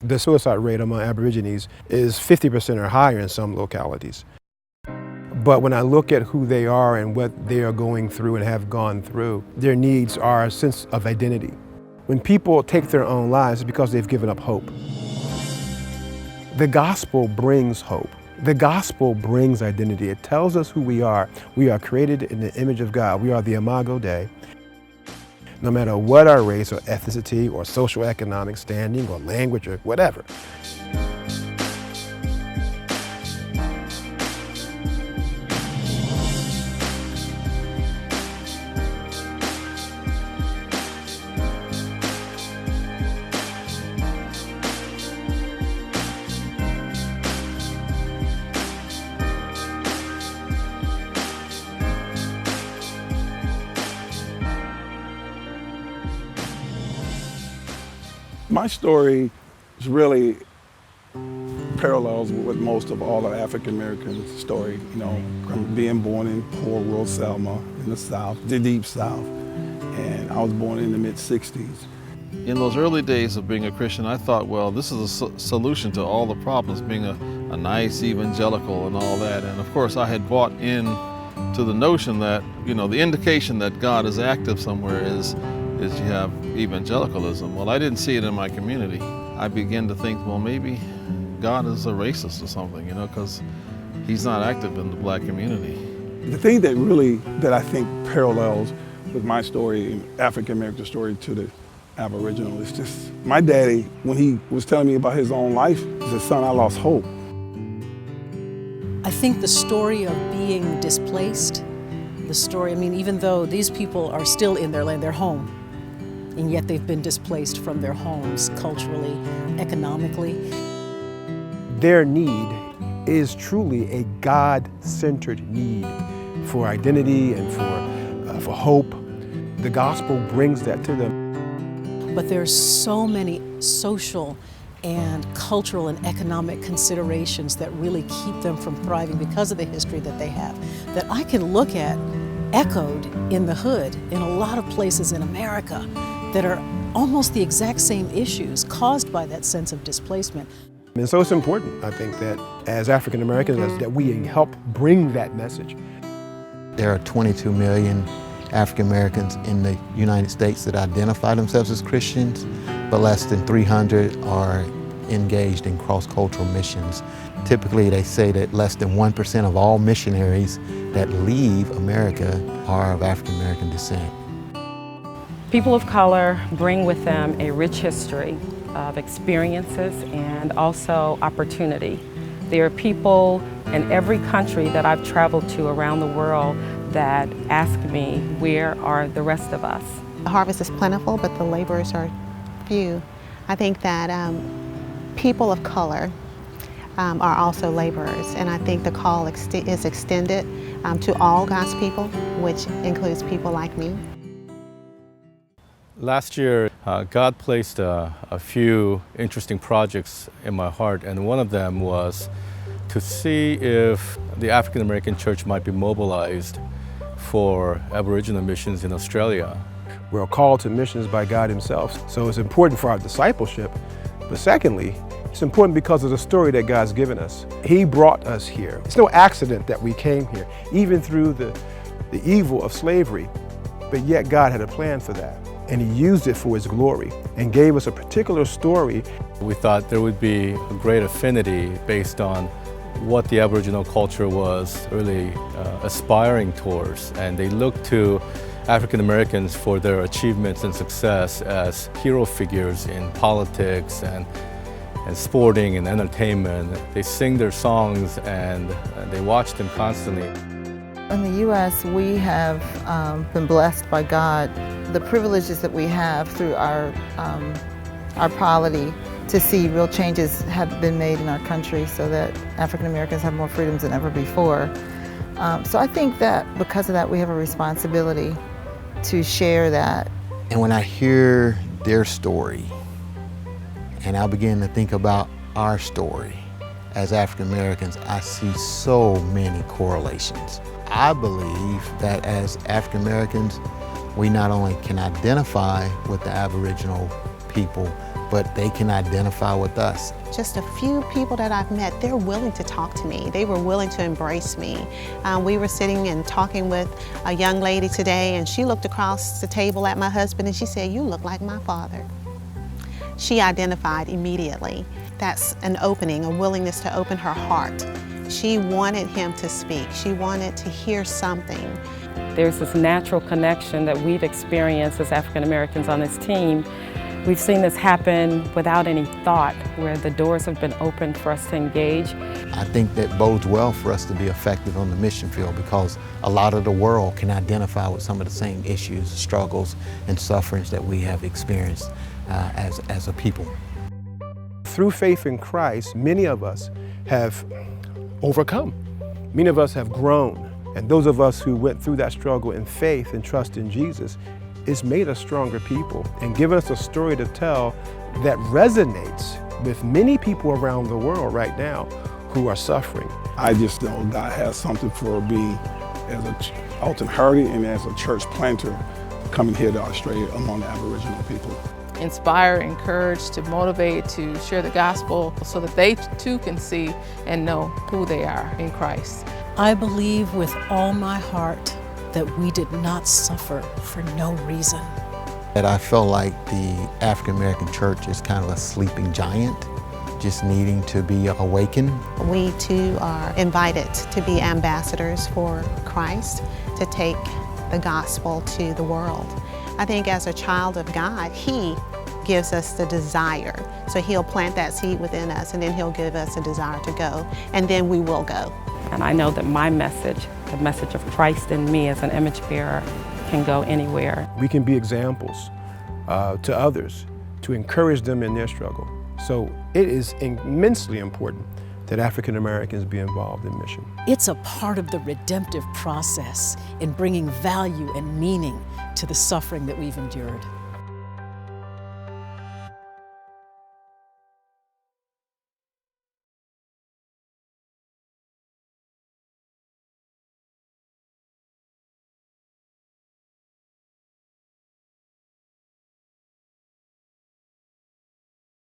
The suicide rate among Aborigines is 50% or higher in some localities. But when I look at who they are and what they are going through and have gone through, their needs are a sense of identity. When people take their own lives, it's because they've given up hope. The gospel brings hope. The gospel brings identity. It tells us who we are. We are created in the image of God. We are the Imago Dei. No matter what our race or ethnicity or social economic standing or language or whatever. My story is really parallels with most of all the African American story, from being born in poor rural Selma in the South, the deep South, and I was born in the mid-60s. In those early days of being a Christian, I thought, well, this is a solution to all the problems, being a nice evangelical and all that. And of course, I had bought in to the notion that, the indication that God is active somewhere is you have evangelicalism. Well, I didn't see it in my community. I began to think, well, maybe God is a racist or something, because he's not active in the black community. The thing that I think parallels with my story, African American story, to the Aboriginal is just my daddy, when he was telling me about his own life, he said, son, I lost hope. I think the story of being displaced, even though these people are still in their land, their home, and yet they've been displaced from their homes culturally, economically. Their need is truly a God-centered need for identity and for hope. The gospel brings that to them. But there's so many social and cultural and economic considerations that really keep them from thriving because of the history that they have, that I can look at echoed in the hood in a lot of places in America that are almost the exact same issues caused by that sense of displacement. And so it's important, I think, that as African Americans, that we help bring that message. There are 22 million African Americans in the United States that identify themselves as Christians, but less than 300 are engaged in cross-cultural missions. Typically, they say that less than 1% of all missionaries that leave America are of African American descent. People of color bring with them a rich history of experiences and also opportunity. There are people in every country that I've traveled to around the world that ask me, where are the rest of us? The harvest is plentiful, but the laborers are few. I think that people of color are also laborers, and I think the call is extended to all God's people, which includes people like me. Last year, God placed a few interesting projects in my heart, and one of them was to see if the African American church might be mobilized for Aboriginal missions in Australia. We're called to missions by God himself, so it's important for our discipleship. But secondly, it's important because of the story that God's given us. He brought us here. It's no accident that we came here, even through the evil of slavery, but yet God had a plan for that. And he used it for his glory and gave us a particular story. We thought there would be a great affinity based on what the Aboriginal culture was really aspiring towards. And they looked to African Americans for their achievements and success as hero figures in politics and sporting and entertainment. They sing their songs and they watch them constantly. In the U.S., we have been blessed by God. The privileges that we have through our polity to see real changes have been made in our country so that African Americans have more freedoms than ever before. So I think that because of that, we have a responsibility to share that. And when I hear their story, and I begin to think about our story as African Americans, I see so many correlations. I believe that as African Americans, we not only can identify with the Aboriginal people, but they can identify with us. Just a few people that I've met, they're willing to talk to me. They were willing to embrace me. We were sitting and talking with a young lady today, and she looked across the table at my husband and she said, "You look like my father." She identified immediately. That's an opening, a willingness to open her heart. She wanted him to speak. She wanted to hear something. There's this natural connection that we've experienced as African Americans on this team. We've seen this happen without any thought, where the doors have been opened for us to engage. I think that bodes well for us to be effective on the mission field, because a lot of the world can identify with some of the same issues, struggles, and sufferings that we have experienced as a people. Through faith in Christ, many of us have overcome. Many of us have grown. And those of us who went through that struggle in faith and trust in Jesus, it's made us stronger people and given us a story to tell that resonates with many people around the world right now who are suffering. I just know God has something for me as a Alton Hardy and as a church planter coming here to Australia among the Aboriginal people. Inspire, encourage, to motivate, to share the gospel so that they too can see and know who they are in Christ. I believe with all my heart that we did not suffer for no reason. And I feel like the African American church is kind of a sleeping giant, just needing to be awakened. We too are invited to be ambassadors for Christ, to take the gospel to the world. I think as a child of God, He gives us the desire. So He'll plant that seed within us, and then He'll give us a desire to go, and then we will go. And I know that my message, the message of Christ in me as an image bearer, can go anywhere. We can be examples to others to encourage them in their struggle. So it is immensely important that African Americans be involved in mission. It's a part of the redemptive process in bringing value and meaning to the suffering that we've endured.